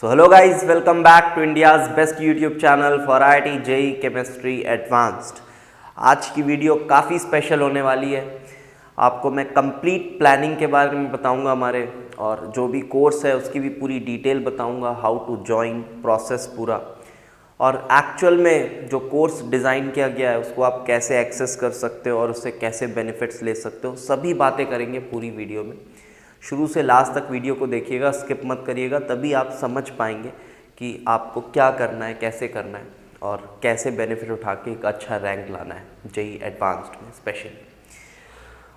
So hello guys, welcome back to India's best YouTube channel for IIT JEE Chemistry Advanced। आज की video काफ़ी special होने वाली है। आपको मैं कंप्लीट प्लानिंग के बारे में बताऊंगा हमारे, और जो भी कोर्स है उसकी भी पूरी डिटेल बताऊंगा, हाउ टू ज्वाइन, प्रोसेस पूरा, और एक्चुअल में जो कोर्स डिज़ाइन किया गया है उसको आप कैसे एक्सेस कर सकते हो और उससे कैसे बेनिफिट्स ले सकते हो, सभी बातें करेंगे पूरी वीडियो में। शुरू से लास्ट तक वीडियो को देखिएगा, स्किप मत करिएगा, तभी आप समझ पाएंगे कि आपको क्या करना है, कैसे करना है और कैसे बेनिफिट उठा के एक अच्छा रैंक लाना है जेईई एडवांस्ड में स्पेशली।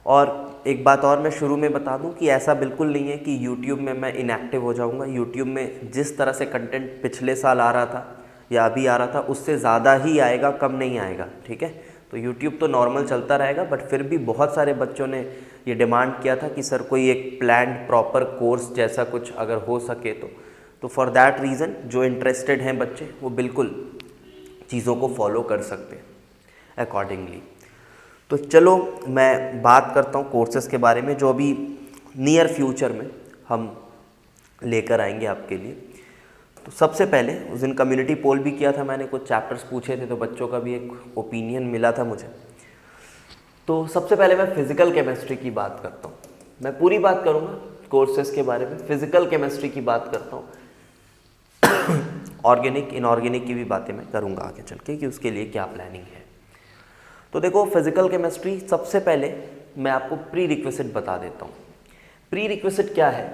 और एक बात और मैं शुरू में बता दूं कि ऐसा बिल्कुल नहीं है कि YouTube में मैं इनएक्टिव हो जाऊंगा। YouTube में जिस तरह से कंटेंट पिछले साल आ रहा था या अभी आ रहा था उससे ज़्यादा ही आएगा, कम नहीं आएगा, ठीक है। तो YouTube तो नॉर्मल चलता रहेगा, बट फिर भी बहुत सारे बच्चों ने ये डिमांड किया था कि सर कोई एक प्लान्ड प्रॉपर कोर्स जैसा कुछ अगर हो सके तो फॉर दैट रीज़न जो इंटरेस्टेड हैं बच्चे वो बिल्कुल चीज़ों को फॉलो कर सकते हैं अकॉर्डिंगली। तो चलो मैं बात करता हूँ कोर्सेज के बारे में जो अभी नियर फ्यूचर में हम लेकर आएंगे आपके लिए। तो सबसे पहले उस दिन कम्युनिटी पोल भी किया था मैंने, कुछ चैप्टर्स पूछे थे तो बच्चों का भी एक ओपिनियन मिला था मुझे। तो सबसे पहले मैं फिज़िकल केमिस्ट्री की बात करता हूँ। मैं पूरी बात करूँगा कोर्सेज के बारे में, फिज़िकल केमिस्ट्री की बात करता हूँ ऑर्गेनिक इनऑर्गेनिक की भी बातें मैं करूँगा आगे चल के कि उसके लिए क्या प्लानिंग है। तो देखो फिज़िकल केमिस्ट्री, सबसे पहले मैं आपको प्री रिक्विजिट बता देता हूँ। प्री रिक्विजिट क्या है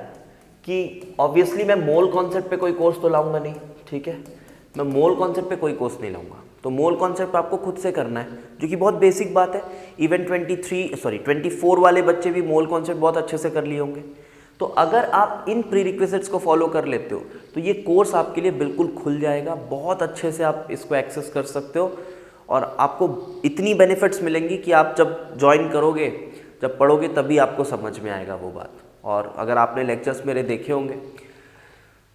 कि ऑब्वियसली मैं मोल कॉन्सेप्ट पे कोई कोर्स तो लाऊंगा नहीं, ठीक है। मैं मोल कॉन्सेप्ट पे कोई कोर्स नहीं लाऊंगा, तो मोल कॉन्सेप्ट आपको खुद से करना है, जो कि बहुत बेसिक बात है। इवन 24 वाले बच्चे भी मोल कॉन्सेप्ट बहुत अच्छे से कर लिए होंगे। तो अगर आप इन प्री रिक्विजिट्स को फॉलो कर लेते हो तो ये कोर्स आपके लिए बिल्कुल खुल जाएगा, बहुत अच्छे से आप इसको एक्सेस कर सकते हो और आपको इतनी बेनिफिट्स मिलेंगी कि आप जब ज्वाइन करोगे, जब पढ़ोगे, तभी आपको समझ में आएगा वो बात। और अगर आपने लेक्चर्स मेरे देखे होंगे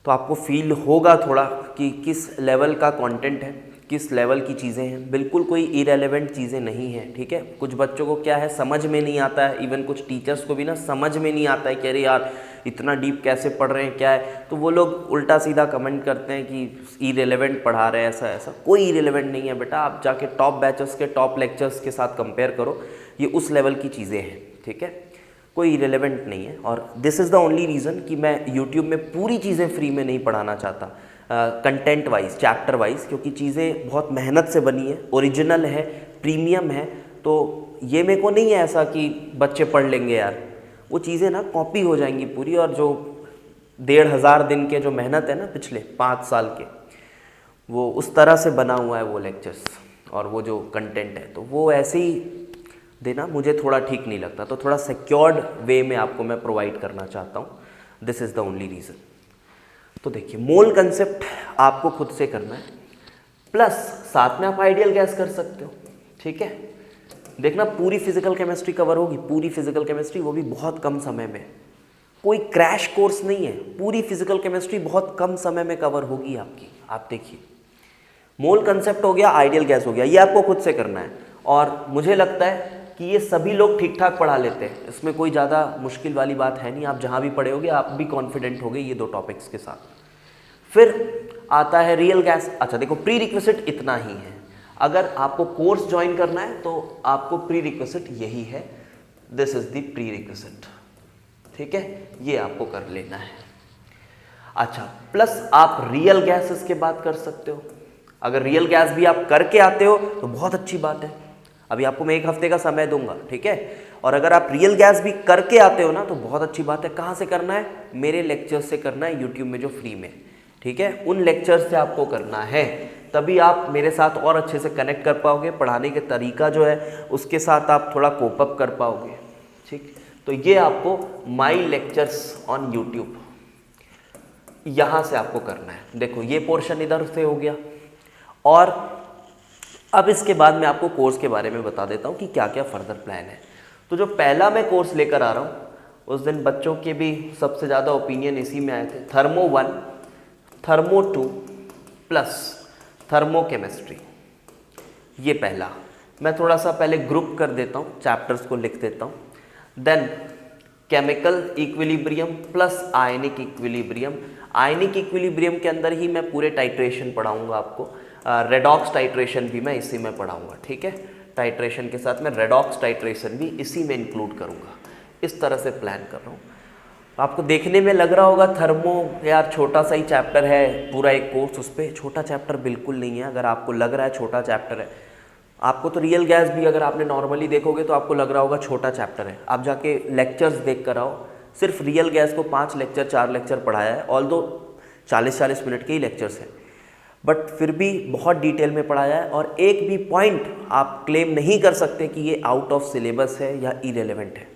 तो आपको फील होगा थोड़ा कि किस लेवल का कंटेंट है, किस लेवल की चीज़ें हैं। बिल्कुल कोई इरेलेवेंट चीज़ें नहीं हैं, ठीक है। कुछ बच्चों को क्या है समझ में नहीं आता है, इवन कुछ टीचर्स को भी ना समझ में नहीं आता है कि अरे यार इतना डीप कैसे पढ़ रहे हैं, क्या है। तो वो लोग उल्टा सीधा कमेंट करते हैं कि इरेलेवेंट पढ़ा रहे हैं, ऐसा कोई इरेलेवेंट नहीं है बेटा। आप जाके टॉप बैचेस के टॉप लेक्चर्स के साथ कंपेयर करो, ये उस लेवल की चीज़ें हैं, ठीक है, कोई रिलेवेंट नहीं है। और this is the only reason कि मैं यूट्यूब में पूरी चीज़ें फ्री में नहीं पढ़ाना चाहता, कंटेंट वाइज, चैप्टर वाइज, क्योंकि चीज़ें बहुत मेहनत से बनी है, ओरिजिनल है, प्रीमियम है। तो ये मेरे को नहीं है ऐसा कि बच्चे पढ़ लेंगे यार, वो चीज़ें ना कॉपी हो जाएंगी पूरी। और जो 1500 दिन के जो मेहनत है ना पिछले 5 साल के, वो उस तरह से बना हुआ है वो लेक्चर्स और वो जो कंटेंट है, तो वो ऐसे ही देना मुझे थोड़ा ठीक नहीं लगता। तो थोड़ा सिक्योर्ड वे में आपको मैं प्रोवाइड करना चाहता हूँ, this is the only reason. तो देखिए मोल कंसेप्ट आपको खुद से करना है, प्लस साथ में आप आइडियल गैस कर सकते हो, ठीक है। देखना पूरी फिजिकल केमिस्ट्री कवर होगी, पूरी फिजिकल केमिस्ट्री, वो भी बहुत कम समय में। कोई क्रैश कोर्स नहीं है, पूरी फिजिकल केमिस्ट्री बहुत कम समय में कवर होगी आपकी। आप देखिए मोल कंसेप्ट हो गया, आइडियल गैस हो गया, ये आपको खुद से करना है। और मुझे लगता है कि ये सभी लोग ठीक ठाक पढ़ा लेते हैं, इसमें कोई ज़्यादा मुश्किल वाली बात है नहीं। आप जहाँ भी पढ़े होगे आप भी कॉन्फिडेंट होगे ये 2 टॉपिक्स के साथ। फिर आता है रियल गैस। अच्छा देखो प्री रिक्विजिट इतना ही है। अगर आपको कोर्स ज्वाइन करना है तो आपको प्री रिक्विजिट यही है, this is the pre requisite, ठीक है, ये आपको कर लेना है। अच्छा प्लस आप रियल गैसेस के बात कर सकते हो। अगर रियल गैस भी आप करके आते हो तो बहुत अच्छी बात है, अभी आपको मैं 1 हफ्ते का समय दूंगा, ठीक है। और अगर आप रियल गैस भी करके आते हो ना तो बहुत अच्छी बात है। कहाँ से करना है? मेरे लेक्चर से करना है, यूट्यूब में जो फ्री में, ठीक है, उन लेक्चर से आपको करना है। तभी आप मेरे साथ और अच्छे से कनेक्ट कर पाओगे, पढ़ाने के तरीका जो है उसके साथ आप थोड़ा कोप अप कर पाओगे, ठीक। तो ये आपको माई लेक्चर्स ऑन यूट्यूब, यहाँ से आपको करना है। देखो ये पोर्शन इधर से हो गया। और अब इसके बाद मैं आपको कोर्स के बारे में बता देता हूँ कि क्या क्या फर्दर प्लान है। तो जो पहला मैं कोर्स लेकर आ रहा हूँ, उस दिन बच्चों के भी सबसे ज़्यादा ओपिनियन इसी में आए थे, thermo 1, thermo 2 plus thermo chemistry. ये पहला मैं थोड़ा सा पहले ग्रुप कर देता हूँ, चैप्टर्स को लिख देता हूँ। Then chemical equilibrium plus ionic equilibrium. Ionic equilibrium के अंदर ही मैं पूरे टाइट्रेशन पढ़ाऊंगा आपको, रेडॉक्स टाइट्रेशन भी मैं इसी में पढ़ाऊंगा, ठीक है। टाइट्रेशन के साथ मैं रेडॉक्स टाइट्रेशन भी इसी में इंक्लूड करूंगा। इस तरह से प्लान कर रहा हूँ। आपको देखने में लग रहा होगा थर्मो यार छोटा सा ही चैप्टर है, पूरा एक कोर्स उस पर, छोटा चैप्टर बिल्कुल नहीं है। अगर आपको लग रहा है छोटा चैप्टर है, आपको तो रियल गैस भी अगर आपने नॉर्मली देखोगे तो आपको लग रहा होगा छोटा चैप्टर है। आप जाके लेक्चर्स देख कर आओ, सिर्फ रियल गैस को 5 लेक्चर 4 लेक्चर पढ़ाया है, ऑल्दो 40-40 मिनट के ही लेक्चर्स हैं, बट फिर भी बहुत डिटेल में पढ़ाया है। और एक भी पॉइंट आप क्लेम नहीं कर सकते कि ये आउट ऑफ सिलेबस है या इरेलीवेंट है।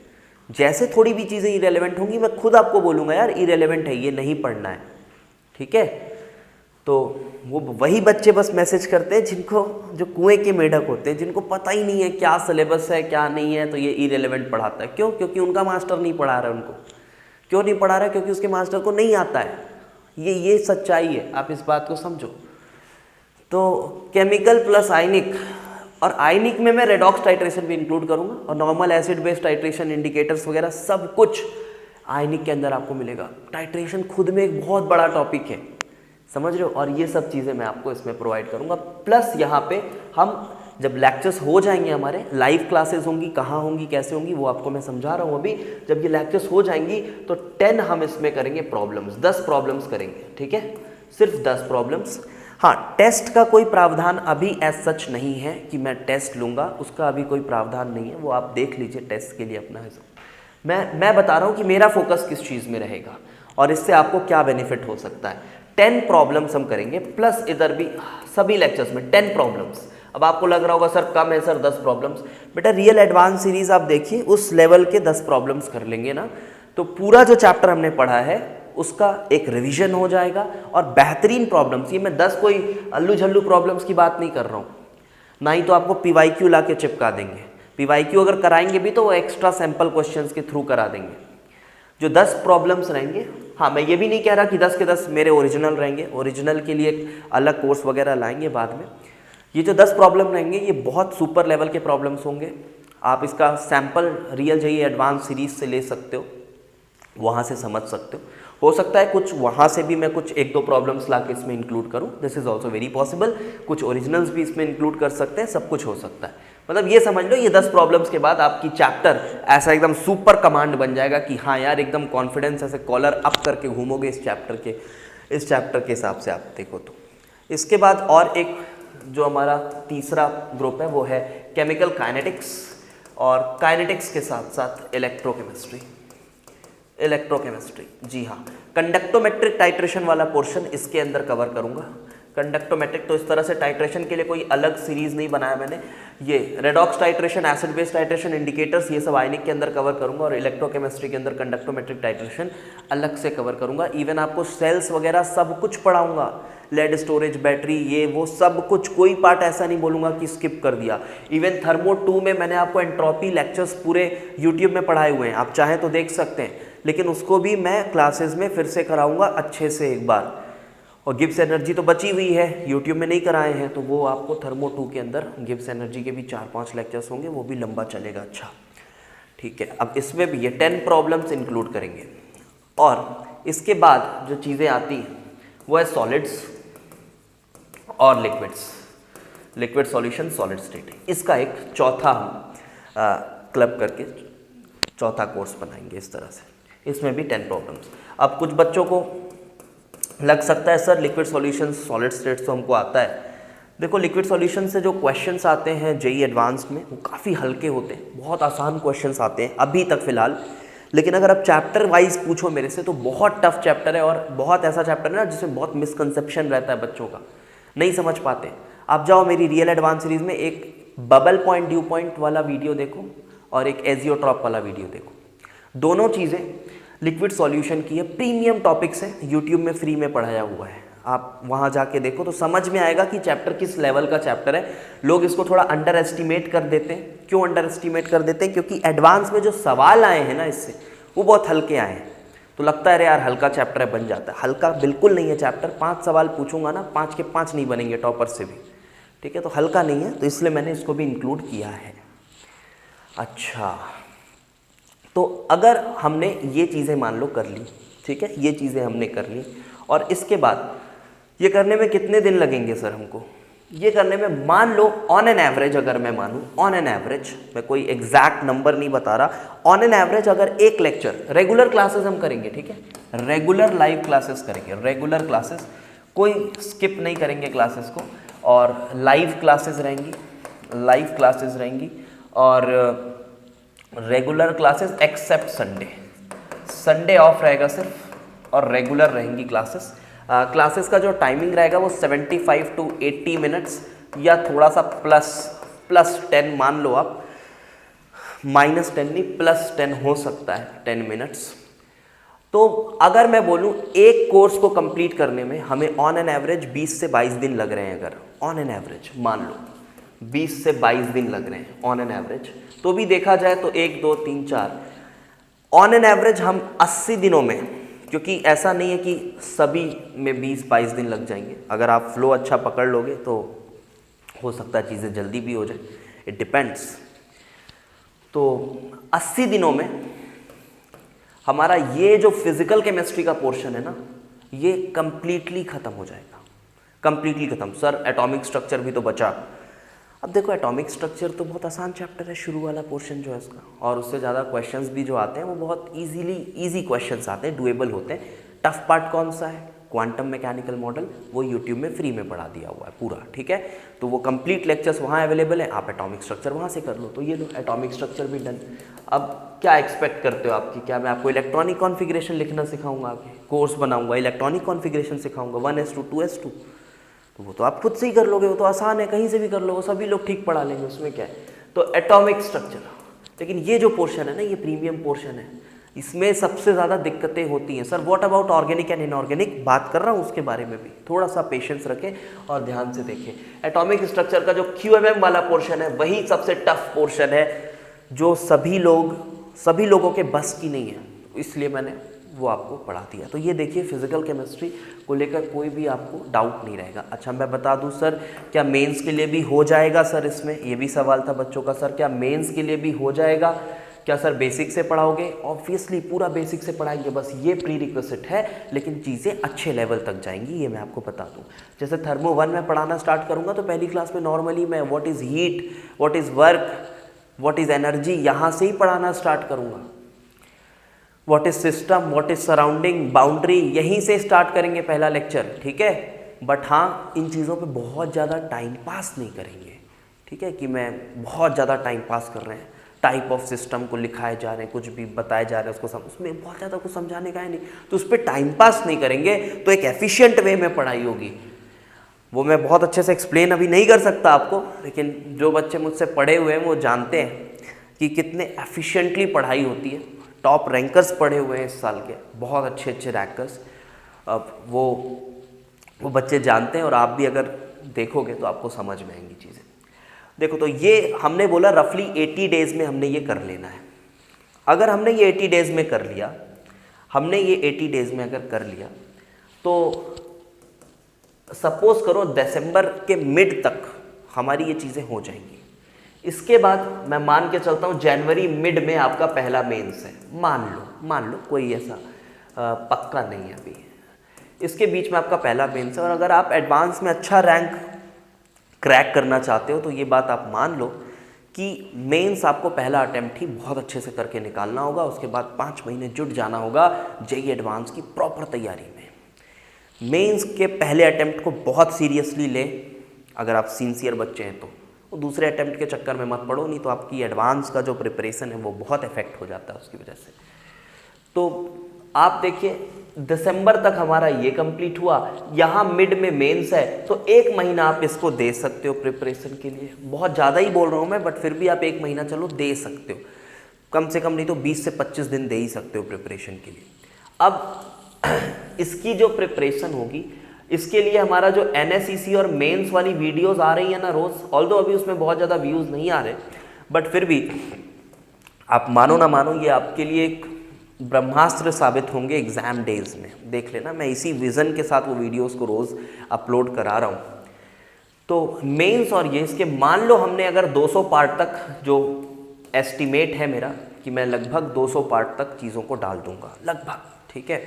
जैसे थोड़ी भी चीज़ें इरेलीवेंट होंगी मैं खुद आपको बोलूँगा यार इरेलीवेंट है, ये नहीं पढ़ना है, ठीक है। तो वो वही बच्चे बस मैसेज करते हैं जिनको, जो कुएं के मेढक होते हैं, जिनको पता ही नहीं है क्या सिलेबस है क्या नहीं है, तो ये इरेलीवेंट पढ़ाता है। क्यों? क्योंकि उनका मास्टर नहीं पढ़ा रहा है उनको। क्यों नहीं पढ़ा रहा है? क्योंकि उसके मास्टर को नहीं आता है। ये सच्चाई है, आप इस बात को समझो। तो केमिकल प्लस आयनिक, और आयनिक में मैं रेडॉक्स टाइट्रेशन भी इंक्लूड करूंगा, और normal acid base titration, indicators वगैरह सब कुछ आयनिक के अंदर आपको मिलेगा। टाइट्रेशन खुद में एक बहुत बड़ा टॉपिक है, समझ रहे हो। और ये सब चीज़ें मैं आपको इसमें प्रोवाइड करूंगा। प्लस यहाँ पे हम जब लेक्चर्स हो जाएंगे, हमारे लाइव क्लासेस होंगी, कहाँ होंगी कैसे होंगी वो आपको मैं समझा रहा हूँ अभी। जब ये लेक्चर्स हो जाएंगी तो 10 हम इसमें करेंगे प्रॉब्लम्स, 10 प्रॉब्लम्स करेंगे, ठीक है, सिर्फ 10 प्रॉब्लम्स। हाँ, टेस्ट का कोई प्रावधान अभी एज सच नहीं है कि मैं टेस्ट लूँगा, उसका अभी कोई प्रावधान नहीं है, वो आप देख लीजिए टेस्ट के लिए अपना हिसाब। मैं बता रहा हूँ कि मेरा फोकस किस चीज़ में रहेगा और इससे आपको क्या बेनिफिट हो सकता है। 10 प्रॉब्लम्स हम करेंगे, प्लस इधर भी सभी लेक्चर्स में 10 प्रॉब्लम्स। अब आपको लग रहा होगा सर कम है सर 10 प्रॉब्लम्स, बेटा रियल एडवांस सीरीज आप देखिए, उस लेवल के 10 प्रॉब्लम्स कर लेंगे ना तो पूरा जो चैप्टर हमने पढ़ा है उसका एक रिवीजन हो जाएगा। और बेहतरीन प्रॉब्लम्स, ये मैं 10 कोई अल्लू झल्लू प्रॉब्लम्स की बात नहीं कर रहा हूँ, ना ही तो आपको PYQ ला के चिपका देंगे। PYQ अगर कराएंगे भी तो वो एक्स्ट्रा सैम्पल क्वेश्चंस के थ्रू करा देंगे। जो 10 प्रॉब्लम्स रहेंगे, हाँ मैं ये भी नहीं कह रहा कि 10 के 10 मेरे ओरिजिनल रहेंगे, ओरिजिनल के लिए एक अलग कोर्स वगैरह लाएंगे बाद में। ये जो 10 प्रॉब्लम रहेंगे ये बहुत सुपर लेवल के प्रॉब्लम्स होंगे। आप इसका sample real JEE advance series से ले सकते हो, वहाँ से समझ सकते हो सकता है कुछ वहाँ से भी मैं कुछ 1-2 प्रॉब्लम्स ला के इसमें इंक्लूड करूँ, this is also very possible. कुछ ओरिजिनल्स भी इसमें इंक्लूड कर सकते हैं, सब कुछ हो सकता है। मतलब ये समझ लो ये 10 प्रॉब्लम्स के बाद आपकी चैप्टर ऐसा एकदम सुपर कमांड बन जाएगा कि हाँ यार एकदम कॉन्फिडेंस ऐसे कॉलर अप करके घूमोगे इस चैप्टर के हिसाब से आप देखो तो। इसके बाद और एक जो हमारा तीसरा ग्रुप है वो है केमिकल काइनेटिक्स, और काइनेटिक्स के साथ साथ इलेक्ट्रोकेमिस्ट्री। जी हाँ, कंडक्टोमेट्रिक टाइट्रेशन वाला पोर्शन इसके अंदर कवर करूँगा। कंडक्टोमेट्रिक तो इस तरह से टाइट्रेशन के लिए कोई अलग सीरीज़ नहीं बनाया मैंने। ये redox titration, acid base titration, indicators, ये सब आयनिक के अंदर कवर करूँगा, और इलेक्ट्रोकेमिस्ट्री के अंदर कंडक्टोमेट्रिक टाइट्रेशन अलग से कवर करूँगा। इवन आपको सेल्स वगैरह सब कुछ पढ़ाऊँगा, लेड स्टोरेज, बैटरी, ये वो सब कुछ, कोई पार्ट ऐसा नहीं बोलूँगा कि स्किप कर दिया। इवन थर्मो 2 में मैंने आपको एंट्रोपी लेक्चर्स पूरे यूट्यूब में पढ़ाए हुए हैं, आप चाहें तो देख सकते हैं, लेकिन उसको भी मैं क्लासेस में फिर से कराऊंगा अच्छे से एक बार। और गिब्स एनर्जी तो बची हुई है, यूट्यूब में नहीं कराए हैं, तो वो आपको थर्मो 2 के अंदर गिब्स एनर्जी के भी 4-5 लेक्चर्स होंगे, वो भी लंबा चलेगा। अच्छा ठीक है, अब इसमें भी ये 10 प्रॉब्लम्स इंक्लूड करेंगे। और इसके बाद जो चीज़ें आती हैं वो है सॉलिड्स और liquids, liquid solution, solid state. इसका एक चौथा हम क्लब करके चौथा कोर्स बनाएंगे इस तरह से। इसमें भी 10 प्रॉब्लम्स। अब कुछ बच्चों को लग सकता है sir liquid solutions, solid states तो हमको आता है। देखो लिक्विड सॉल्यूशन से जो क्वेश्चंस आते हैं JEE एडवांस में वो काफ़ी हल्के होते हैं, बहुत आसान क्वेश्चंस आते हैं अभी तक फ़िलहाल। लेकिन अगर आप चैप्टर वाइज पूछो मेरे से तो बहुत टफ चैप्टर है, और बहुत ऐसा चैप्टर है ना जिसमें बहुत मिसकंसेप्शन रहता है बच्चों का, नहीं समझ पाते। आप जाओ मेरी रियल एडवांस सीरीज़ में एक बबल पॉइंट ड्यू पॉइंट वाला वीडियो देखो और एक एजियोट्रॉप वाला वीडियो देखो, दोनों चीज़ें लिक्विड सॉल्यूशन की है, प्रीमियम टॉपिक्स है, यूट्यूब में फ्री में पढ़ाया हुआ है। आप वहाँ जाके देखो तो समझ में आएगा कि चैप्टर किस लेवल का चैप्टर है। लोग इसको थोड़ा अंडर एस्टिमेट कर देते हैं। क्यों अंडर एस्टिमेट कर देते हैं? क्योंकि एडवांस में जो सवाल आए हैं ना इससे वो बहुत हल्के आए हैं, तो लगता है अरे यार हल्का चैप्टर है, बन जाता है। हल्का बिल्कुल नहीं है चैप्टर। 5 सवाल पूछूंगा ना, 5 के 5 नहीं बनेंगे टॉपर से भी, ठीक है। तो हल्का नहीं है, तो इसलिए मैंने इसको भी इंक्लूड किया है। अच्छा तो अगर हमने ये चीज़ें मान लो कर ली, ठीक है, ये चीज़ें हमने कर ली, और इसके बाद ये करने में कितने दिन लगेंगे सर हमको? ये करने में मान लो ऑन एन एवरेज, अगर मैं मानूँ ऑन एन एवरेज, मैं कोई एग्जैक्ट नंबर नहीं बता रहा, ऑन एन एवरेज अगर एक लेक्चर, रेगुलर क्लासेस हम करेंगे, ठीक है, रेगुलर लाइव क्लासेस करेंगे, रेगुलर क्लासेस, कोई स्किप नहीं करेंगे क्लासेस को, और लाइव क्लासेस रहेंगी, लाइव क्लासेस रहेंगी, और regular classes except Sunday, Sunday off रहेगा सिर्फ, और रेगुलर रहेंगी क्लासेस। क्लासेस का जो टाइमिंग रहेगा वो 75 to 80 मिनट्स, या थोड़ा सा प्लस 10 मान लो आप, -10 नहीं +10 हो सकता है, 10 मिनट्स। तो अगर मैं बोलूँ एक कोर्स को कंप्लीट करने में हमें ऑन एन एवरेज 20 से 22 दिन लग रहे हैं, अगर ऑन एन एवरेज मान लो 20 से 22 दिन लग रहे हैं ऑन एन एवरेज, तो भी देखा जाए तो 1 2 3 4 ऑन एन एवरेज हम 80 दिनों में, क्योंकि ऐसा नहीं है कि सभी में 20-22 दिन लग जाएंगे, अगर आप फ्लो अच्छा पकड़ लोगे तो हो सकता है चीज़ें जल्दी भी हो जाए, इट डिपेंड्स। तो 80 दिनों में हमारा ये जो फिजिकल केमिस्ट्री का पोर्शन है ना, ये कंप्लीटली ख़त्म हो जाएगा, कंप्लीटली ख़त्म। सर एटॉमिक स्ट्रक्चर भी तो बचा। अब देखो एटॉमिक स्ट्रक्चर तो बहुत आसान चैप्टर है, शुरू वाला पोर्शन जो है इसका, और उससे ज़्यादा क्वेश्चंस भी जो आते हैं वो बहुत इजी क्वेश्चंस आते हैं, डुएबल होते हैं। टफ पार्ट कौन सा है? क्वांटम मैकेनिकल मॉडल, वो यूट्यूब में फ्री में पढ़ा दिया हुआ है पूरा, ठीक है, तो वो कंप्लीट लेक्चर्स वहाँ अवेलेबल है, आप एटॉमिक स्ट्रक्चर वहाँ से कर लो। तो ये लो एटॉमिक स्ट्रक्चर भी डन। अब क्या एक्सपेक्ट करते हो आपकी, क्या मैं आपको इलेक्ट्रॉनिक कॉन्फिगरेशन लिखना सिखाऊंगा, आगे कोर्स बनाऊंगा इलेक्ट्रॉनिक कॉन्फिगरेशन सिखाऊंगा 1s2 2s2, तो वो तो आप खुद से ही कर लोगे, वो तो आसान है, कहीं से भी कर लो, सभी लोग ठीक पढ़ा लेंगे, उसमें क्या है। तो एटॉमिक स्ट्रक्चर, लेकिन ये जो पोर्शन है ना, ये प्रीमियम पोर्शन है, इसमें सबसे ज़्यादा दिक्कतें होती हैं। Sir what about organic and inorganic, बात कर रहा हूँ उसके बारे में भी, थोड़ा सा पेशेंस रखें और ध्यान से देखें। एटॉमिक स्ट्रक्चर का जो QMM वाला पोर्शन है वही सबसे टफ पोर्शन है, जो सभी लोगों के बस की नहीं है, इसलिए मैंने वो आपको पढ़ा दिया। तो ये देखिए फिजिकल केमिस्ट्री को लेकर कोई भी आपको डाउट नहीं रहेगा। अच्छा मैं बता दूं सर, क्या मेंस के लिए भी हो जाएगा सर? इसमें ये भी सवाल था बच्चों का, सर क्या मेंस के लिए भी हो जाएगा? क्या सर बेसिक से पढ़ाओगे? ऑब्वियसली पूरा बेसिक से पढ़ाएंगे, बस ये प्री रिक्विजिट है, लेकिन चीज़ें अच्छे लेवल तक जाएंगी, ये मैं आपको बता दूं। जैसे थर्मो 1 में पढ़ाना स्टार्ट करूँगा तो पहली क्लास में नॉर्मली मैं what is heat, what is work, what is energy, यहाँ से ही पढ़ाना स्टार्ट करूँगा। What is system, what is surrounding, boundary, यहीं से स्टार्ट करेंगे पहला लेक्चर, ठीक है। बट हाँ, इन चीज़ों पे बहुत ज़्यादा टाइम पास नहीं करेंगे, ठीक है, कि मैं बहुत ज़्यादा टाइम पास कर रहे हैं, टाइप ऑफ सिस्टम को लिखाए जा रहे हैं, कुछ भी बताए जा रहे हैं उसको उसमें बहुत ज़्यादा कुछ समझाने का है नहीं, तो उस पर टाइम पास नहीं करेंगे, तो एक एफिशिएंट वे में पढ़ाई होगी। वो मैं बहुत अच्छे से एक्सप्लेन अभी नहीं कर सकता आपको, लेकिन जो बच्चे मुझसे पढ़े हुए हैं वो जानते हैं कि कितने एफिशिएंटली पढ़ाई होती है। टॉप रैंकर्स पढ़े हुए हैं इस साल के, बहुत अच्छे रैंकर्स, अब वो बच्चे जानते हैं, और आप भी अगर देखोगे तो आपको समझ में आएंगी चीज़ें। देखो तो ये हमने बोला रफली 80 डेज़ में हमने ये कर लेना है। अगर हमने ये 80 डेज़ में कर लिया, हमने ये 80 डेज़ में अगर कर लिया, तो सपोज करो दिसंबर के मिड तक हमारी ये चीज़ें हो जाएंगी। इसके बाद मैं मान के चलता हूँ जनवरी मिड में आपका पहला मेंस है, मान लो कोई ऐसा पक्का नहीं है अभी, इसके बीच में आपका पहला मेंस है। और अगर आप एडवांस में अच्छा रैंक क्रैक करना चाहते हो तो ये बात आप मान लो कि मेंस आपको पहला अटेम्प्ट ही बहुत अच्छे से करके निकालना होगा, उसके बाद 5 महीने जुट जाना होगा जेईई एडवांस की प्रॉपर तैयारी में। मेंस के पहले अटेम्प्ट को बहुत सीरियसली ले, अगर आप सिंसियर बच्चे हैं तो दूसरे अटेम्प्ट के चक्कर में मत पड़ो, नहीं तो आपकी एडवांस का जो प्रिपरेशन है वो बहुत इफेक्ट हो जाता है उसकी वजह से। तो आप देखिए दिसंबर तक हमारा ये कंप्लीट हुआ, यहाँ मिड में मेंस है, तो 1 महीना आप इसको दे सकते हो प्रिपरेशन के लिए। बहुत ज़्यादा ही बोल रहा हूँ मैं, बट फिर भी आप 1 महीना चलो दे सकते हो, कम से कम नहीं तो 20 से 25 दिन दे ही सकते हो प्रिपरेशन के लिए। अब इसकी जो प्रिपरेशन होगी, इसके लिए हमारा जो NSEC और मेंस वाली वीडियोस आ रही है ना रोज़, ऑल्दो अभी उसमें बहुत ज़्यादा व्यूज़ नहीं आ रहे, बट फिर भी आप मानो ना मानो ये आपके लिए एक ब्रह्मास्त्र साबित होंगे एग्ज़ाम डेज में। देख लेना, मैं इसी विज़न के साथ वो वीडियोस को रोज़ अपलोड करा रहा हूँ। तो मेंस और ये इसके मान लो हमने अगर 200 पार्ट तक जो एस्टिमेट है मेरा कि मैं लगभग 200 पार्ट तक चीज़ों को डाल दूंगा लगभग, ठीक है।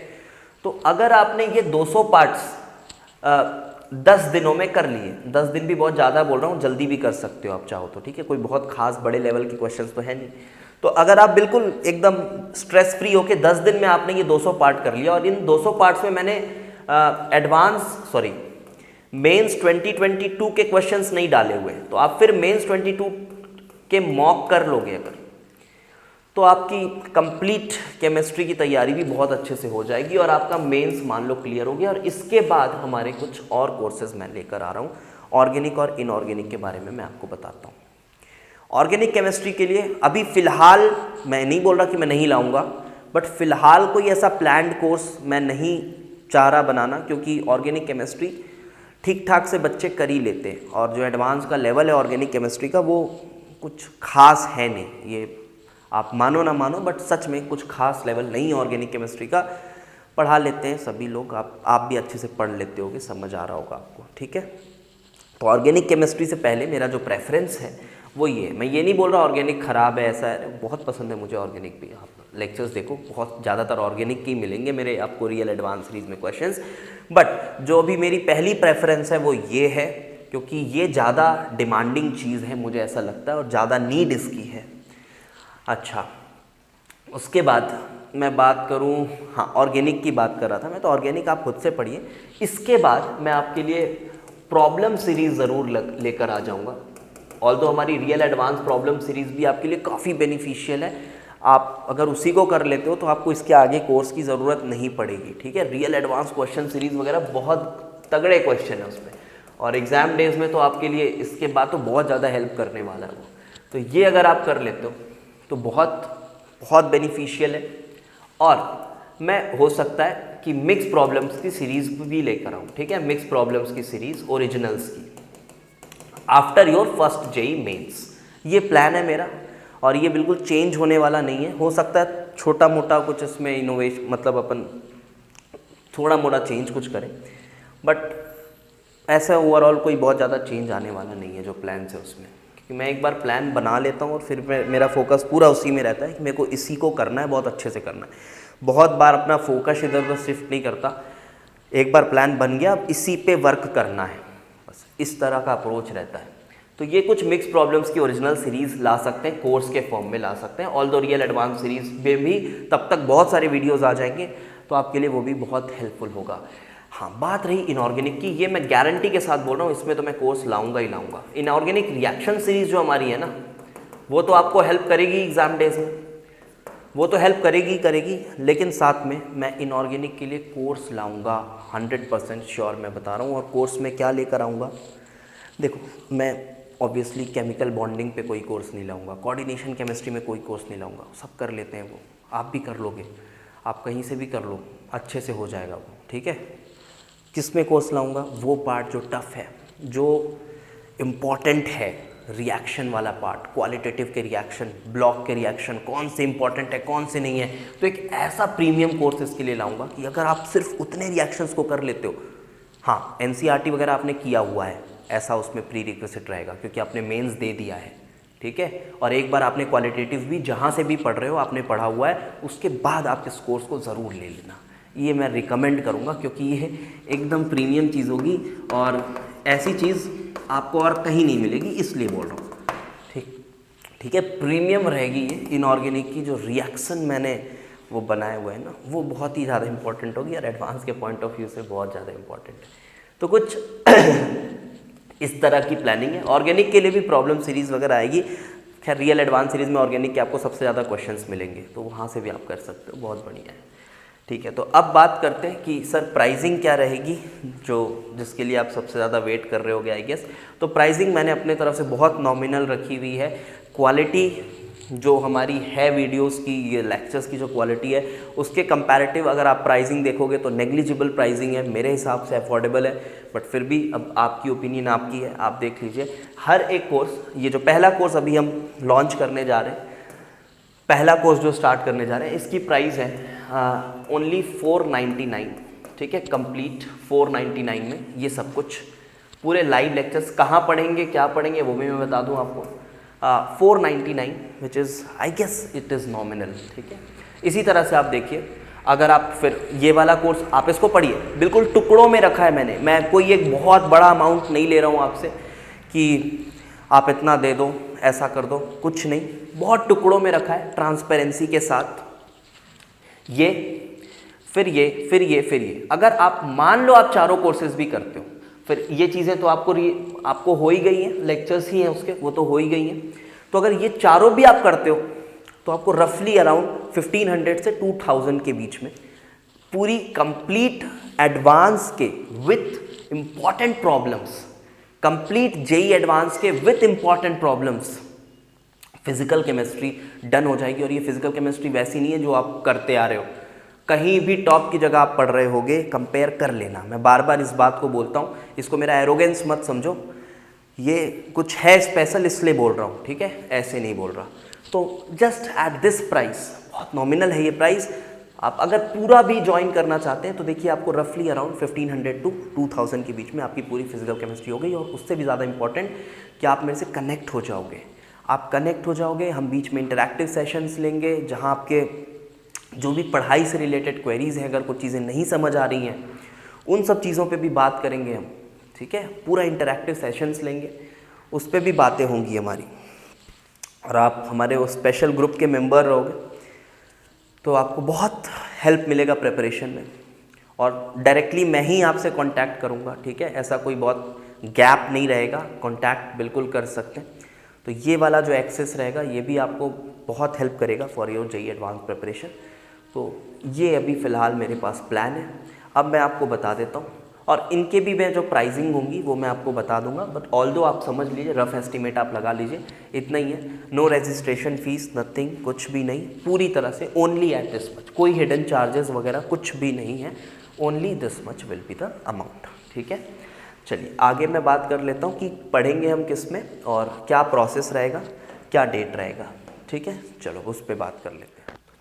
तो अगर आपने ये 200 पार्ट्स 10 दिनों में कर लिए, 10 दिन भी बहुत ज़्यादा बोल रहा हूँ, जल्दी भी कर सकते हो आप चाहो तो, ठीक है, कोई बहुत खास बड़े लेवल के क्वेश्चंस तो है नहीं। तो अगर आप बिल्कुल एकदम स्ट्रेस फ्री होके 10 दिन में आपने ये 200 पार्ट कर लिया, और इन 200 पार्ट्स में मैंने मेंस 2022 के क्वेश्चंस नहीं डाले हुए, तो आप फिर मेंस 22 के मॉक कर लोगे अगर, तो आपकी कंप्लीट केमिस्ट्री की तैयारी भी बहुत अच्छे से हो जाएगी और आपका मेंस मान लो क्लियर हो गया। और इसके बाद हमारे कुछ और कोर्सेज मैं लेकर आ रहा हूँ, ऑर्गेनिक और इनऑर्गेनिक के बारे में मैं आपको बताता हूँ। ऑर्गेनिक केमिस्ट्री के लिए अभी फ़िलहाल मैं नहीं बोल रहा कि मैं नहीं लाऊंगा, बट फ़िलहाल कोई ऐसा प्लान्ड कोर्स मैं नहीं चाह रहा बनाना, क्योंकि ऑर्गेनिक केमिस्ट्री ठीक ठाक से बच्चे कर ही लेते हैं, और जो एडवांस का लेवल है ऑर्गेनिक केमिस्ट्री का वो कुछ खास है नहीं। ये आप मानो ना मानो, बट सच में कुछ खास लेवल नहीं है ऑर्गेनिक केमिस्ट्री का। पढ़ा लेते हैं सभी लोग, आप भी अच्छे से पढ़ लेते होगे, समझ आ रहा होगा आपको, ठीक है। तो ऑर्गेनिक केमिस्ट्री से पहले मेरा जो प्रेफरेंस है वो ये, मैं ये नहीं बोल रहा ऑर्गेनिक ख़राब है, ऐसा है, बहुत पसंद है मुझे ऑर्गेनिक भी। आप लेक्चर्स देखो, बहुत ज़्यादातर ऑर्गेनिक की मिलेंगे मेरे आपको रियल एडवांस सीरीज़ में क्वेश्चंस, बट जो अभी मेरी पहली प्रेफरेंस है वो ये है, क्योंकि ये ज़्यादा डिमांडिंग चीज़ है मुझे ऐसा लगता है, और ज़्यादा नीड इसकी है। अच्छा, उसके बाद मैं बात करूं, हाँ ऑर्गेनिक की बात कर रहा था मैं, तो ऑर्गेनिक आप खुद से पढ़िए। इसके बाद मैं आपके लिए प्रॉब्लम सीरीज़ ज़रूर लेकर आ जाऊंगा, ऑल्दो हमारी रियल एडवांस प्रॉब्लम सीरीज़ भी आपके लिए काफ़ी बेनिफिशियल है। आप अगर उसी को कर लेते हो तो आपको इसके आगे कोर्स की ज़रूरत नहीं पड़ेगी, ठीक है। रियल एडवांस क्वेश्चन सीरीज़ वगैरह बहुत तगड़े क्वेश्चन है उसमें, और एग्ज़ाम डेज में तो आपके लिए इसके बाद तो बहुत ज़्यादा हेल्प करने वाला है वो। तो ये अगर आप कर लेते हो तो बहुत बहुत बेनिफिशियल है। और मैं हो सकता है कि मिक्स प्रॉब्लम्स की सीरीज़ भी लेकर आऊँ, ठीक है, मिक्स प्रॉब्लम्स की सीरीज़ ओरिजिनल्स की, after your first JEE Mains. ये प्लान है मेरा, और ये बिल्कुल चेंज होने वाला नहीं है। हो सकता है छोटा मोटा कुछ इसमें इनोवेशन, मतलब अपन थोड़ा मोटा चेंज कुछ करें, बट ऐसा ओवरऑल कोई बहुत ज़्यादा चेंज आने वाला नहीं है जो प्लान है उसमें, क्योंकि मैं एक बार प्लान बना लेता हूँ और फिर मेरा फोकस पूरा उसी में रहता है कि मेरे को इसी को करना है, बहुत अच्छे से करना है। बहुत बार अपना फोकस इधर उधर शिफ्ट नहीं करता, एक बार प्लान बन गया अब इसी पे वर्क करना है, बस इस तरह का अप्रोच रहता है। तो ये कुछ मिक्स प्रॉब्लम्स की ओरिजिनल सीरीज़ ला सकते हैं, कोर्स के फॉर्म में ला सकते हैं, ऑल्दो रियल एडवांस सीरीज़ में भी तब तक बहुत सारे वीडियोज़ आ जाएंगे, तो आपके लिए वो भी बहुत हेल्पफुल होगा। हाँ, बात रही इनऑर्गेनिक की, ये मैं गारंटी के साथ बोल रहा हूँ, इसमें तो मैं कोर्स लाऊंगा ही लाऊंगा। इनऑर्गेनिक रिएक्शन सीरीज़ जो हमारी है ना, वो तो आपको हेल्प करेगी एग्ज़ाम डेज में, वो तो हेल्प करेगी, लेकिन साथ में मैं इनऑर्गेनिक के लिए कोर्स लाऊंगा 100% श्योर, मैं बता रहा हूँ। और कोर्स में क्या लेकर आऊँगा, देखो मैं ऑब्वियसली केमिकल बॉन्डिंग पे कोई कोर्स नहीं लाऊंगा, कोऑर्डिनेशन केमिस्ट्री में कोई कोर्स नहीं लाऊंगा, सब कर लेते हैं वो, आप भी कर लोगे, आप कहीं से भी कर लो, अच्छे से हो जाएगा वो, ठीक है। किस में कोर्स लाऊंगा, वो पार्ट जो टफ है, जो इम्पॉर्टेंट है, रिएक्शन वाला पार्ट, क्वालिटेटिव के रिएक्शन, ब्लॉक के रिएक्शन, कौन से इंपॉर्टेंट है कौन से नहीं है, तो एक ऐसा प्रीमियम कोर्स इसके लिए लाऊंगा कि अगर आप सिर्फ उतने रिएक्शंस को कर लेते हो, हाँ एनसीईआरटी वगैरह आपने किया हुआ है, ऐसा उसमें प्री रिक्विजिट रहेगा क्योंकि आपने मेंस दे दिया है, ठीक है, और एक बार आपने क्वालिटेटिव भी जहाँ से भी पढ़ रहे हो आपने पढ़ा हुआ है, उसके बाद आप इस कोर्स को ज़रूर ले लेना, ये मैं रिकमेंड करूँगा, क्योंकि ये एकदम प्रीमियम चीज़ होगी और ऐसी चीज़ आपको और कहीं नहीं मिलेगी, इसलिए बोल रहा हूँ, ठीक है, प्रीमियम रहेगी ये। इनऑर्गेनिक की जो रिएक्शन मैंने वो बनाए हुए हैं ना, वो बहुत ही ज़्यादा इंपॉर्टेंट होगी और एडवांस के पॉइंट ऑफ व्यू से बहुत ज़्यादा इंपॉर्टेंट है। तो कुछ इस तरह की प्लानिंग है। ऑर्गेनिक के लिए भी प्रॉब्लम सीरीज़ वगैरह आएगी, खैर रियल एडवांस सीरीज़ में ऑर्गेनिक के आपको सबसे ज़्यादा क्वेश्चंस मिलेंगे, तो वहाँ से भी आप कर सकते हो, बहुत बढ़िया है, ठीक है। तो अब बात करते हैं कि सर प्राइसिंग क्या रहेगी, जिसके लिए आप सबसे ज़्यादा वेट कर रहे होगे आई गेस। तो प्राइसिंग मैंने अपने तरफ से बहुत नॉमिनल रखी हुई है। क्वालिटी जो हमारी है वीडियोस की, ये लेक्चर्स की जो क्वालिटी है, उसके कंपैरेटिव अगर आप प्राइसिंग देखोगे तो नेग्लिजिबल प्राइसिंग है, मेरे हिसाब से अफोर्डेबल है, बट फिर भी अब आपकी ओपिनियन आपकी है, आप देख लीजिए। हर एक कोर्स, ये जो पहला कोर्स अभी हम लॉन्च करने जा रहे हैं, पहला कोर्स जो स्टार्ट करने जा रहे हैं, इसकी प्राइस है ओनली 499, ठीक है, कंप्लीट 499 में ये सब कुछ, पूरे लाइव लेक्चर्स। कहाँ पढ़ेंगे क्या पढ़ेंगे वो भी मैं बता दूं आपको, 499 which is I guess it is nominal, ठीक है। इसी तरह से आप देखिए, अगर आप फिर ये वाला कोर्स आप इसको पढ़िए, बिल्कुल टुकड़ों में रखा है मैंने, मैं कोई एक बहुत बड़ा अमाउंट नहीं ले रहा हूँ आपसे कि आप इतना दे दो, ऐसा कर दो, कुछ नहीं, बहुत टुकड़ों में रखा है ट्रांसपेरेंसी के साथ। ये फिर ये फिर ये फिर ये, अगर आप मान लो आप चारों कोर्सेज भी करते हो, फिर ये चीज़ें तो आपको हो ही गई हैं, लेक्चर्स ही हैं उसके, वो तो हो ही गई हैं। तो अगर ये चारों भी आप करते हो तो आपको रफली अराउंड 1500 से 2000 के बीच में पूरी कंप्लीट एडवांस के with important problems, complete JEE advance के with important problems physical chemistry done हो जाएगी। और ये फिजिकल केमिस्ट्री वैसी नहीं है जो आप करते आ रहे हो, कहीं भी टॉप की जगह आप पढ़ रहे होगे, कंपेयर कर लेना। मैं बार बार इस बात को बोलता हूँ, इसको मेरा एरोगेंस मत समझो, ये कुछ है स्पेशल इसलिए बोल रहा हूँ, ठीक है, ऐसे नहीं बोल रहा। तो जस्ट एट दिस प्राइस, बहुत नॉमिनल है ये प्राइस। आप अगर पूरा भी ज्वाइन करना चाहते हैं तो देखिए आपको रफली अराउंड 1500 टू 2000 के बीच में आपकी पूरी फिजिकल केमिस्ट्री हो गई। और उससे भी ज़्यादा इंपॉर्टेंट कि आप मेरे से कनेक्ट हो जाओगे, आप कनेक्ट हो जाओगे, हम बीच में इंटरैक्टिव सेशंस लेंगे जहाँ आपके जो भी पढ़ाई से रिलेटेड क्वेरीज़ हैं, अगर कुछ चीज़ें नहीं समझ आ रही हैं, उन सब चीज़ों पे भी बात करेंगे हम, ठीक है। पूरा इंटरैक्टिव सेशंस लेंगे, उस पर भी बातें होंगी हमारी। और आप हमारे वो स्पेशल ग्रुप के मेंबर रहोगे तो आपको बहुत हेल्प मिलेगा प्रिपरेशन में। और डायरेक्टली मैं ही आपसे कांटेक्ट करूँगा, ठीक है, ऐसा कोई बहुत गैप नहीं रहेगा, कांटेक्ट बिल्कुल कर सकते हैं। तो ये वाला जो एक्सेस रहेगा ये भी आपको बहुत हेल्प करेगा for your JEE advance preparation. तो ये अभी फ़िलहाल मेरे पास प्लान है, अब मैं आपको बता देता हूँ। और इनके भी मैं जो प्राइसिंग होंगी वो मैं आपको बता दूंगा, बट ऑल्दो आप समझ लीजिए, रफ एस्टिमेट आप लगा लीजिए, इतना ही है। नो रजिस्ट्रेशन फीस, नथिंग, कुछ भी नहीं, पूरी तरह से ओनली एट दिस मच, कोई हिडन चार्जेस वगैरह कुछ भी नहीं है, only this much will be the amount, ठीक है। चलिए आगे मैं बात कर लेता हूँ कि पढ़ेंगे हम किस में और क्या प्रोसेस रहेगा, क्या डेट रहेगा, ठीक है। चलो उस पर बात कर लेते हैं।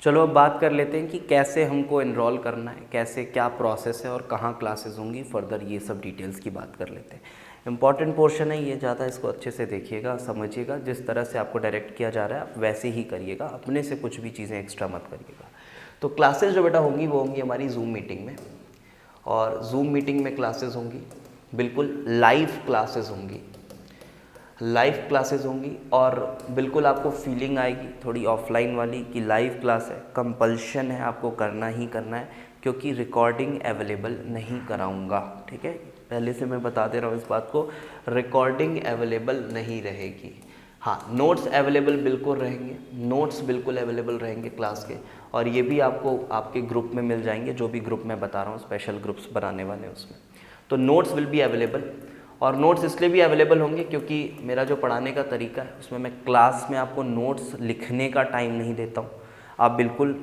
चलो अब बात कर लेते हैं कि कैसे हमको एनरोल करना है, कैसे क्या प्रोसेस है और कहाँ क्लासेस होंगी, फर्दर ये सब डिटेल्स की बात कर लेते हैं। इंपॉर्टेंट पोर्शन है ये, ज़्यादा इसको अच्छे से देखिएगा, समझिएगा, जिस तरह से आपको डायरेक्ट किया जा रहा है आप वैसे ही करिएगा, अपने से कुछ भी चीज़ें एक्स्ट्रा मत करिएगा। तो क्लासेस जो बेटा होंगी वो होंगी हमारी जूम मीटिंग में, और जूम मीटिंग में क्लासेस होंगी, बिल्कुल लाइव क्लासेस होंगी, लाइव क्लासेस होंगी। और बिल्कुल आपको फीलिंग आएगी थोड़ी ऑफलाइन वाली कि लाइव क्लास है, कंपल्शन है, आपको करना ही करना है, क्योंकि रिकॉर्डिंग अवेलेबल नहीं कराऊंगा, ठीक है। पहले से मैं बता दे रहा हूँ इस बात को, रिकॉर्डिंग अवेलेबल नहीं रहेगी। हाँ, नोट्स अवेलेबल बिल्कुल रहेंगे, नोट्स बिल्कुल अवेलेबल रहेंगे क्लास के, और ये भी आपको आपके ग्रुप में मिल जाएंगे, जो भी ग्रुप मैं बता रहा हूँ, स्पेशल ग्रुप्स बनाने वाले हैं उसमें। तो नोट्स विल बी अवेलेबल, और नोट्स इसलिए भी अवेलेबल होंगे क्योंकि मेरा जो पढ़ाने का तरीका है उसमें मैं क्लास में आपको नोट्स लिखने का टाइम नहीं देता हूँ। आप बिल्कुल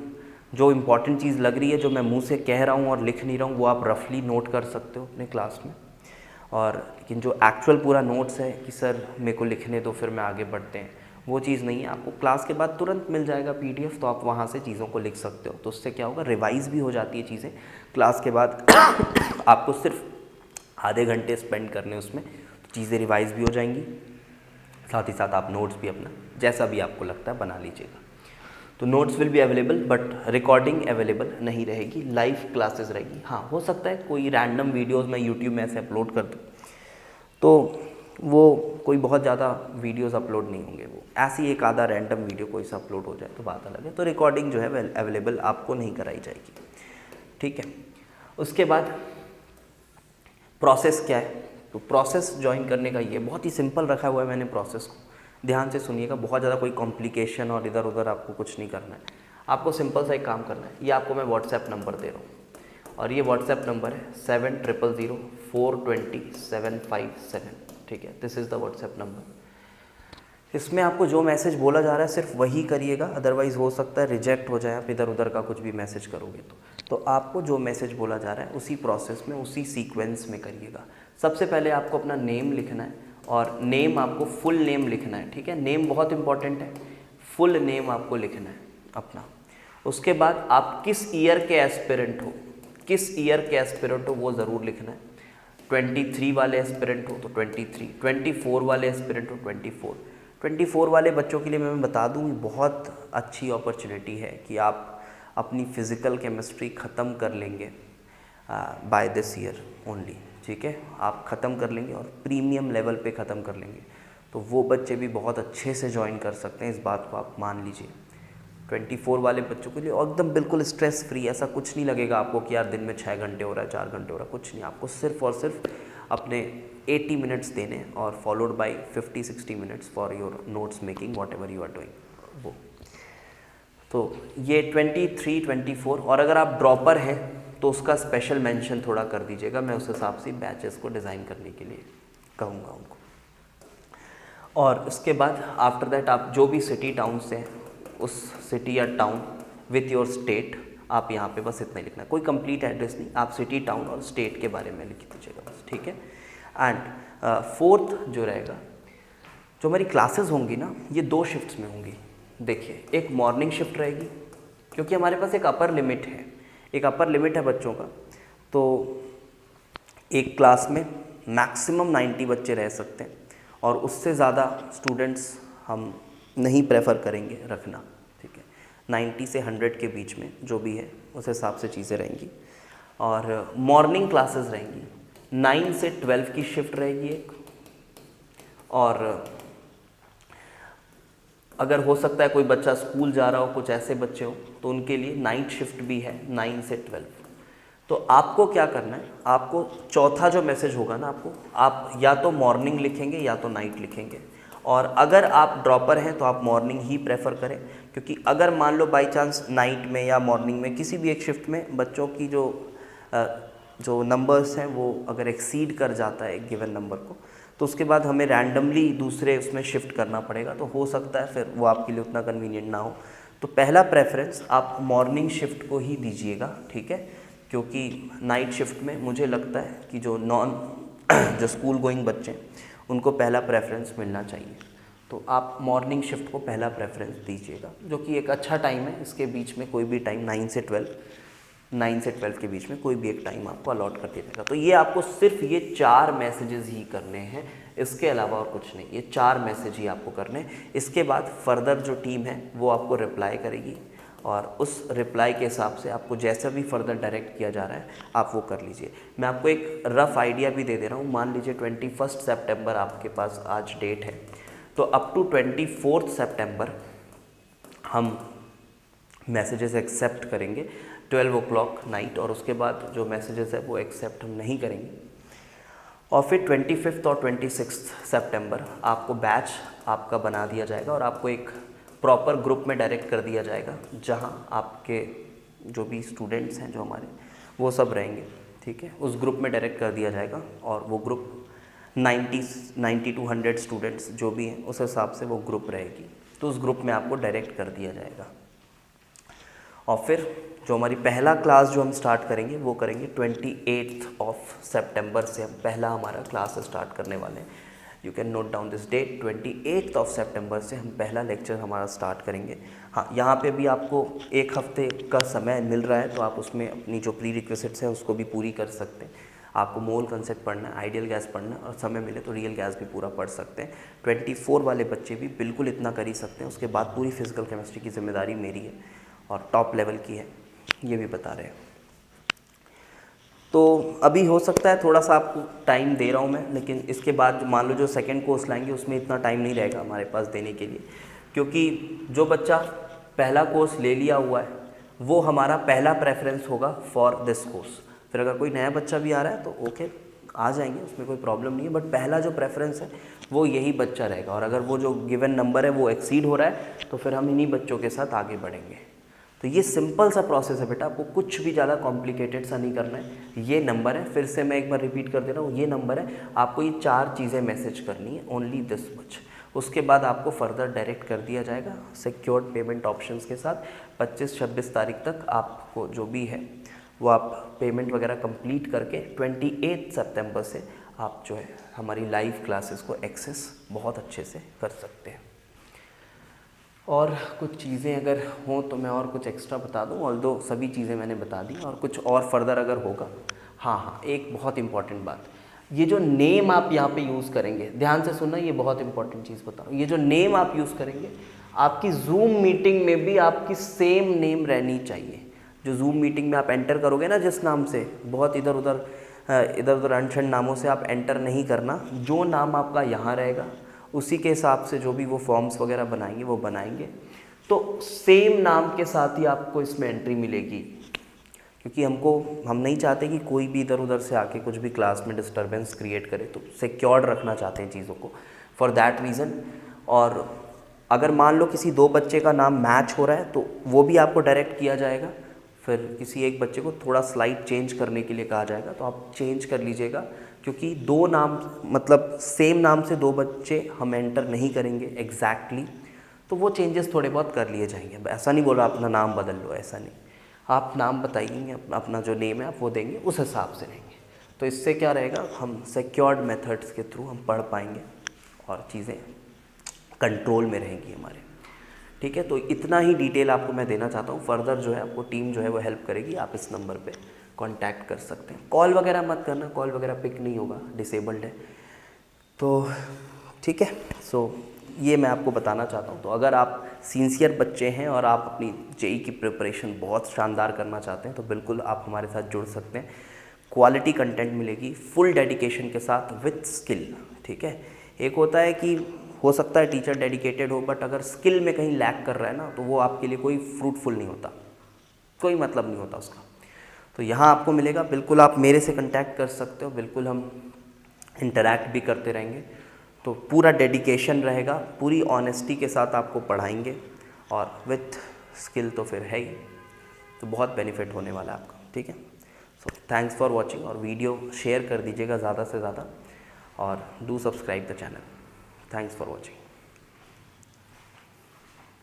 जो इम्पॉर्टेंट चीज़ लग रही है, जो मैं मुंह से कह रहा हूँ और लिख नहीं रहा हूँ, वो आप रफली नोट कर सकते हो अपने क्लास में। और लेकिन जो एक्चुअल पूरा नोट्स है कि सर मेरे को लिखने दो फिर मैं आगे बढ़ते हैं, वो चीज़ नहीं है। आपको क्लास के बाद तुरंत मिल जाएगा PDF, तो आप वहाँ से चीज़ों को लिख सकते हो। तो उससे क्या होगा, रिवाइज़ भी हो जाती है चीज़ें क्लास के बाद। आपको सिर्फ आधे घंटे स्पेंड करने उसमें, तो चीज़ें रिवाइज भी हो जाएंगी, साथ ही साथ आप नोट्स भी अपना जैसा भी आपको लगता है बना लीजिएगा। तो notes will be available, but recording available नहीं रहेगी, लाइव क्लासेस रहेगी। हाँ, हो सकता है कोई रैंडम वीडियोस मैं यूट्यूब में ऐसे अपलोड कर दूँ, तो वो कोई बहुत ज़्यादा वीडियोस अपलोड नहीं होंगे, वो ऐसी एक आधा रैंडम वीडियो कोई सा अपलोड हो जाए तो बात अलग है। तो रिकॉर्डिंग जो है अवेलेबल आपको नहीं कराई जाएगी, ठीक है। उसके बाद प्रोसेस क्या है, तो प्रोसेस ज्वाइन करने का ये बहुत ही सिंपल रखा हुआ है मैंने प्रोसेस को, ध्यान से सुनिएगा, बहुत ज़्यादा कोई कॉम्प्लिकेशन और इधर उधर आपको कुछ नहीं करना है। आपको सिंपल सा एक काम करना है, ये आपको मैं व्हाट्सएप नंबर दे रहा हूँ, और ये व्हाट्सएप नंबर है 7000420757, ठीक है। This is the WhatsApp number. इसमें आपको जो मैसेज बोला जा रहा है सिर्फ वही करिएगा, अदरवाइज़ हो सकता है रिजेक्ट हो जाए आप इधर उधर का कुछ भी मैसेज करोगे तो आपको जो मैसेज बोला जा रहा है उसी प्रोसेस में, उसी सीक्वेंस में करिएगा। सबसे पहले आपको अपना नेम लिखना है, और नेम आपको फुल नेम लिखना है, ठीक है। नेम बहुत इंपॉर्टेंट है, फुल नेम आपको लिखना है अपना। उसके बाद आप किस ईयर के एस्पिरेंट हो, किस ईयर के एस्पिरेंट हो वो ज़रूर लिखना है। 23 वाले एस्पिरेंट हो तो 23, 24 वाले एस्पिरेंट हो 24, 24 वाले बच्चों के लिए मैं बता दूँ बहुत अच्छी अपॉर्चुनिटी है कि आप अपनी फ़िज़िकल केमिस्ट्री ख़त्म कर लेंगे बाय दिस ईयर ओनली, ठीक है। आप ख़त्म कर लेंगे और प्रीमियम लेवल पे ख़त्म कर लेंगे, तो वो बच्चे भी बहुत अच्छे से ज्वाइन कर सकते हैं, इस बात को आप मान लीजिए। 24 वाले बच्चों के लिए एकदम बिल्कुल स्ट्रेस फ्री, ऐसा कुछ नहीं लगेगा आपको कि यार दिन में 6 घंटे हो रहा है, 4 घंटे हो रहा है, कुछ नहीं। आपको सिर्फ और सिर्फ अपने 80 मिनट्स देने और followed by 50-60 minutes for your notes making whatever you are doing. वो तो ये 23, 24, और अगर आप ड्रॉपर हैं तो उसका स्पेशल मेंशन थोड़ा कर दीजिएगा, मैं उस हिसाब से बैचेस को डिज़ाइन करने के लिए कहूँगा उनको। और उसके बाद आफ्टर दैट आप जो भी सिटी टाउन से हैं, उस सिटी या टाउन विथ योर स्टेट, आप यहाँ पे बस इतना ही लिखना है, कोई कंप्लीट एड्रेस नहीं, आप सिटी टाउन और स्टेट के बारे में लिख दीजिएगा बस, ठीक है। एंड फोर्थ जो रहेगा, जो हमारी क्लासेस होंगी ना, ये 2 शिफ्ट्स में होंगी। देखिए, एक मॉर्निंग शिफ्ट रहेगी, क्योंकि हमारे पास एक अपर लिमिट है बच्चों का, तो एक क्लास में मैक्सिमम 90 बच्चे रह सकते हैं और उससे ज़्यादा स्टूडेंट्स हम नहीं प्रेफर करेंगे रखना, ठीक है। 90 से 100 के बीच में जो भी है उस हिसाब से चीज़ें रहेंगी। और मॉर्निंग क्लासेस रहेंगी, 9 से 12 की शिफ्ट रहेगी एक, और अगर हो सकता है कोई बच्चा स्कूल जा रहा हो, कुछ ऐसे बच्चे हो, तो उनके लिए नाइट शिफ्ट भी है 9 से 12। तो आपको क्या करना है, आपको चौथा जो मैसेज होगा ना, आप या तो मॉर्निंग लिखेंगे या तो नाइट लिखेंगे। और अगर आप ड्रॉपर हैं तो आप मॉर्निंग ही प्रेफर करें, क्योंकि अगर मान लो बाय चांस नाइट में या मॉर्निंग में किसी भी एक शिफ्ट में बच्चों की जो नंबर्स हैं वो अगर एक्सीड कर जाता है एक गिवन नंबर को, तो उसके बाद हमें रैंडमली दूसरे उसमें शिफ्ट करना पड़ेगा, तो हो सकता है फिर वो आपके लिए उतना कन्वीनियंट ना हो। तो पहला प्रेफरेंस आप मॉर्निंग शिफ्ट को ही दीजिएगा, ठीक है, क्योंकि नाइट शिफ्ट में मुझे लगता है कि जो स्कूल गोइंग बच्चे हैं उनको पहला प्रेफरेंस मिलना चाहिए। तो आप मॉर्निंग शिफ्ट को पहला प्रेफरेंस दीजिएगा, जो कि एक अच्छा टाइम है। इसके बीच में कोई भी टाइम 9 से 12 के बीच में कोई भी एक टाइम आपको अलॉट कर दिया जाएगा। तो ये आपको सिर्फ ये 4 मैसेजेस ही करने हैं, इसके अलावा और कुछ नहीं, ये 4 मैसेज ही आपको करने हैं। इसके बाद फर्दर जो टीम है वो आपको रिप्लाई करेगी, और उस रिप्लाई के हिसाब से आपको जैसा भी फर्दर डायरेक्ट किया जा रहा है आप वो कर लीजिए। मैं आपको एक रफ़ आइडिया भी दे रहा हूँ। मान लीजिए 21 सितंबर आपके पास आज डेट है, तो अप टू 24 सितंबर हम मैसेजेस एक्सेप्ट करेंगे 12 o'clock नाइट, और उसके बाद जो मैसेजेस है वो एक्सेप्ट हम नहीं करेंगे। और फिर 25 और 26 सितंबर आपको बैच आपका बना दिया जाएगा और आपको एक प्रॉपर ग्रुप में डायरेक्ट कर दिया जाएगा, जहां आपके जो भी स्टूडेंट्स हैं जो हमारे, वो सब रहेंगे, ठीक है। उस ग्रुप में डायरेक्ट कर दिया जाएगा, और वो ग्रुप 90 to 100 स्टूडेंट्स जो भी हैं उस हिसाब से वो ग्रुप रहेगी, तो उस ग्रुप में आपको डायरेक्ट कर दिया जाएगा। और फिर जो हमारी पहला क्लास जो हम स्टार्ट करेंगे वो करेंगे 28 सितंबर से, हम पहला हमारा क्लास स्टार्ट करने वाले हैं। You can note down this date, 28 सितंबर से हम पहला लेक्चर हमारा स्टार्ट करेंगे। हाँ, यहाँ पे भी आपको 1 हफ्ते का समय मिल रहा है, तो आप उसमें अपनी जो प्री रिक्विजिट्स हैं उसको भी पूरी कर सकते हैं। आपको मोल कंसेप्ट पढ़ना है, आइडियल गैस पढ़ना है, और समय मिले तो रियल गैस भी पूरा पढ़ सकते हैं। 24 वाले बच्चे भी बिल्कुल इतना कर ही सकते हैं। उसके बाद पूरी फिजिकल केमिस्ट्री की जिम्मेदारी मेरी है और टॉप लेवल की है, ये भी बता रहे हैं। तो अभी हो सकता है थोड़ा सा आपको टाइम दे रहा हूँ मैं, लेकिन इसके बाद मान लो जो सेकंड कोर्स लाएंगे उसमें इतना टाइम नहीं रहेगा हमारे पास देने के लिए, क्योंकि जो बच्चा पहला कोर्स ले लिया हुआ है वो हमारा पहला प्रेफरेंस होगा फॉर दिस कोर्स। फिर अगर कोई नया बच्चा भी आ रहा है तो ओके, आ जाएंगे, उसमें कोई प्रॉब्लम नहीं है, बट पहला जो प्रेफरेंस है वो यही बच्चा रहेगा। और अगर वो जो गिवन नंबर है वो एक्सीड हो रहा है तो फिर हम इन्हीं बच्चों के साथ आगे बढ़ेंगे। तो ये सिंपल सा प्रोसेस है बेटा, आपको कुछ भी ज़्यादा कॉम्प्लिकेटेड सा नहीं करना है। ये नंबर है, फिर से मैं एक बार रिपीट कर दे रहा हूँ, ये नंबर है, आपको ये 4 चीज़ें मैसेज करनी है, ओनली दिस मच। उसके बाद आपको फर्दर डायरेक्ट कर दिया जाएगा सिक्योर्ड पेमेंट ऑप्शंस के साथ। 25-26 तारीख तक आपको जो भी है वो आप पेमेंट वगैरह कंप्लीट करके 28 सितंबर से आप जो है हमारी लाइव क्लासेस को एक्सेस बहुत अच्छे से कर सकते हैं। और कुछ चीज़ें अगर हों तो मैं और कुछ एक्स्ट्रा बता दूं, ऑल्दो सभी चीज़ें मैंने बता दी, और कुछ और फर्दर अगर होगा। हाँ, एक बहुत इम्पॉर्टेंट बात, ये जो नेम आप यहाँ पे यूज़ करेंगे, ध्यान से सुनना, ये बहुत इंपॉर्टेंट चीज़ बता रहा हूँ। ये जो नेम आप यूज़ करेंगे, आपकी जूम मीटिंग में भी आपकी सेम नेम रहनी चाहिए। जो जूम मीटिंग में आप एंटर करोगे ना जिस नाम से, बहुत इधर उधर अनशन नामों से आप एंटर नहीं करना। जो नाम आपका यहाँ रहेगा उसी के हिसाब से जो भी वो फॉर्म्स वगैरह बनाएंगे वो बनाएंगे। तो सेम नाम के साथ ही आपको इसमें एंट्री मिलेगी, क्योंकि हम नहीं चाहते कि कोई भी इधर उधर से आके कुछ भी क्लास में डिस्टर्बेंस क्रिएट करे, तो सिक्योर्ड रखना चाहते हैं चीज़ों को, फॉर दैट रीज़न। और अगर मान लो किसी 2 बच्चे का नाम मैच हो रहा है तो वो भी आपको डायरेक्ट किया जाएगा, फिर किसी एक बच्चे को थोड़ा स्लाइड चेंज करने के लिए कहा जाएगा, तो आप चेंज कर लीजिएगा, क्योंकि 2 नाम मतलब सेम नाम से 2 बच्चे हम एंटर नहीं करेंगे एग्जैक्टली, तो वो चेंजेस थोड़े बहुत कर लिए जाएंगे। ऐसा नहीं बोला अपना नाम बदल लो, ऐसा नहीं, आप नाम बताइए, अपना जो नेम है आप वो देंगे, उस हिसाब से रहेंगे। तो इससे क्या रहेगा, हम सिक्योर्ड मेथड्स के थ्रू हम पढ़ पाएंगे और चीज़ें कंट्रोल में रहेंगी हमारे। ठीक है, तो इतना ही डिटेल आपको मैं देना चाहता हूँ। फर्दर जो है आपको टीम जो है वो हेल्प करेगी, आप इस नंबर पे कांटेक्ट कर सकते हैं। कॉल वगैरह मत करना, कॉल वगैरह पिक नहीं होगा, डिसेबल्ड है। तो ठीक है, सो ये मैं आपको बताना चाहता हूँ। तो अगर आप सिंसियर बच्चे हैं और आप अपनी जेई की प्रिपरेशन बहुत शानदार करना चाहते हैं तो बिल्कुल आप हमारे साथ जुड़ सकते हैं। क्वालिटी कंटेंट मिलेगी फुल डेडिकेशन के साथ विथ स्किल। ठीक है, एक होता है कि हो सकता है टीचर डेडिकेटेड हो, बट अगर स्किल में कहीं लैक कर रहा है ना, तो वो आपके लिए कोई फ्रूटफुल नहीं होता, कोई मतलब नहीं होता उसका। तो यहाँ आपको मिलेगा, बिल्कुल आप मेरे से कंटैक्ट कर सकते हो, बिल्कुल हम इंटरैक्ट भी करते रहेंगे। तो पूरा डेडिकेशन रहेगा, पूरी ऑनेस्टी के साथ आपको पढ़ाएंगे और विथ स्किल तो फिर है ही, तो बहुत बेनिफिट होने वाला है आपका। ठीक है, सो थैंक्स फॉर वॉचिंग, और वीडियो शेयर कर दीजिएगा ज़्यादा से ज़्यादा, और do subscribe the channel. Thanks for watching.